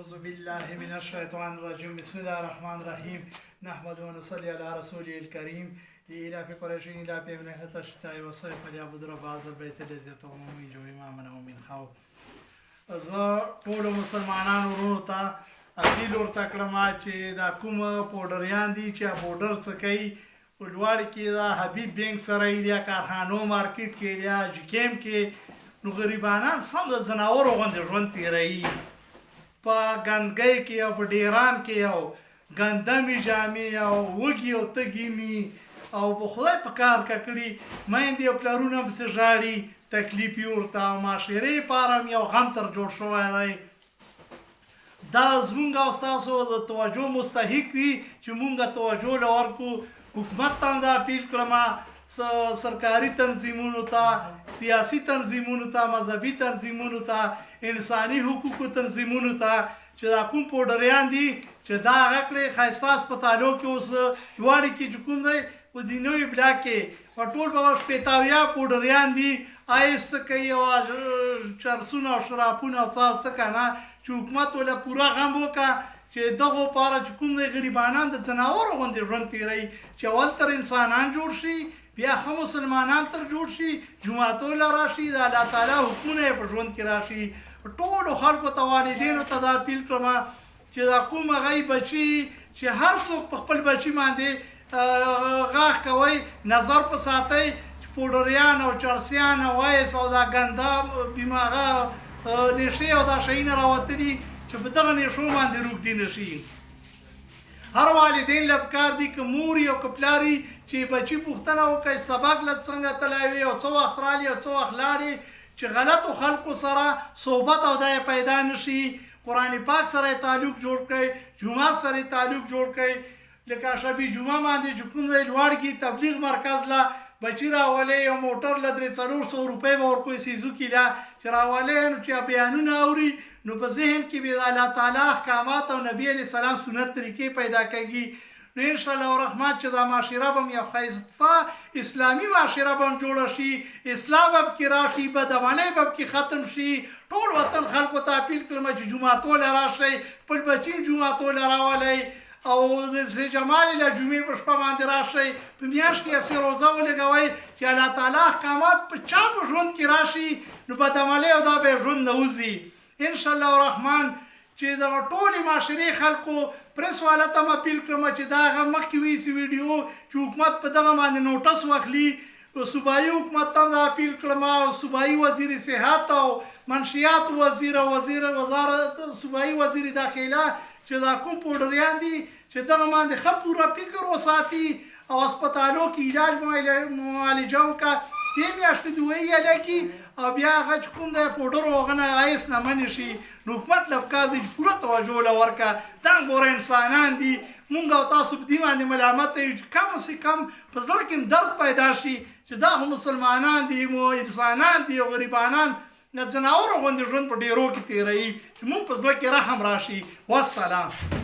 أعوذ بالله من الشيطان الرجيم بسم الله الرحمن الرحيم نحمده ونصلي على رسوله الكريم لإلاف قريش إلافهم رحلة الشتاء والصيف فليعبدوا رب هذا البيت الذي يطعمهم من جوع وآمنهم من خوف. زه ټولو مسلمانانو ورونو ته اپیل ورته کړم چې دا کوم پوډریان دي چې پوډر څه کوي په لوړ کې دا حبیب بینک سره یا کارخانو مارکیټ کې یا جکیم کې نو غریبانان سم د ځناورو غوندې ژوند تېروي په ګندګۍ کې او په ډیران کې او ګندمې جامې او وږي او تږي مي او په خدای په کار ککړي میندې او پلرونه پسې ژاړي تکلیف یې ورته او معاشرې پاره هم یو غم تر جوړ شوی دی دا زمونږ او ستاسو د توجه مستحق وي چې مونږ توجه له ورکړو حکومت ته هم دا اپیل کړم سرکاري تنظیمونو ته سیاسي تنظیمونو ته مذهبي تنظیمونو ته انساني حقوقو تنظیمونو ته چې دا کوم پوډریان دي چې دا هغه کړی ښایسته هسپتالو کې اوس لوړې کې چې کوم دی په دې نوي بلاک کې په ټول به شپېتاویا پوډریان دي آیس کوي او چرسونه او شرابونه او څه که نه چې حکومت وله پوره غم وکړه چې دغو پاره چې کوم دی غریبانان د ځناورو غوندې ژوند تېروي چې اول تر انسانان جوړ شي بیا ښه مسلمانان تر جوړ شي جوماتو له راشي د الله تعالی حکمونه یې په ژوند کې راشي ټولو خلکو ته والدینو ته دا اپیل کړم چې دا کوم هغه بچي چې هر څوک په خپل بچي باندې غاښ کوئ نظر په ساتئ چې پوډریان او چرسیان او وایس او دا ګنده بیماغه نشې او دا شیونه راوتلي چې په دغه نشو باندې روږدي نه شي هر والدین له پکار دي که مور او که پلار چې بچي پوښتنه وکړي سبق له څنګه تللی وي او څه وخت رالي او څه وخت لاړې چې غلطو خلکو سره صحبت او دا پیدا نه شي قرآن پاک سره تعلق جوړ کړئ جومات سره تعلق جوړ کړئ لکه شبي جمعه باندې چې کوم ځای لوړ کې تبلیغ مرکز له بچی راولې یو موټر له 300 روپۍ به ورکوي سیزوکي له چې راولې نو چې بیانونه اوري نو په ذهن کې به د الله تعالی احکامات او نبی علیه السلام سنت طریقې پیدا کېږي نو انشاءالله الرحمن چې دا معاشره به هم یو ښایسته اسلامي معاشره به هم جوړه شي اسلام به پکې راشي بدعملۍ به پکې ختم شي ټول وطن خلکو ته اپیل کړم چې جوماتو له راشئ خپل بچي جوماتو له راولئ او د سه جمال له جمعې په شپه باندې راشئ په میاشت کې اسې روزه ولګوئ چې الله تعالی احکامات په چا په ژوند کې راشي نو بدعملۍ او دا به ژوند نه وځي انشاءالله الرحمن چې دغه ټولې معاشرې خلکو پریس والا ته م اپیل کړم چې دا هغه مخکې ویسي ویډیو چې حکومت په دغه باندې نوټس واخلي صوبایي حکومت ته دا اپیل کړم او صوبایي وزیر صحت او منشیات وزیر او وزارت صوبایي وزیر داخله چې دا کوم پوډریان دي چې دغه باندې ښه پوره فکر وساتي او هسپتالو کې علاج معالجه وکړه دې میاشتې دوایي یې لګي او بیا هغه چې کوم دی پوډر او هغه نه آیس نه منې شي نو حکومت له پکار دی چې پوره توجه له ورکړه دا ګوره انسانان دي مونږ او تاسو په دې باندې ملامت یو چې کم سے کم په زړه کې درد پیدا شي چې دا خو مسلمانان دي مو انسانان دي او غریبانان د ځناورو غوندې ژوند په ډیرو کې تېروي چې مونږ په زړه کې رحم راشي والسلام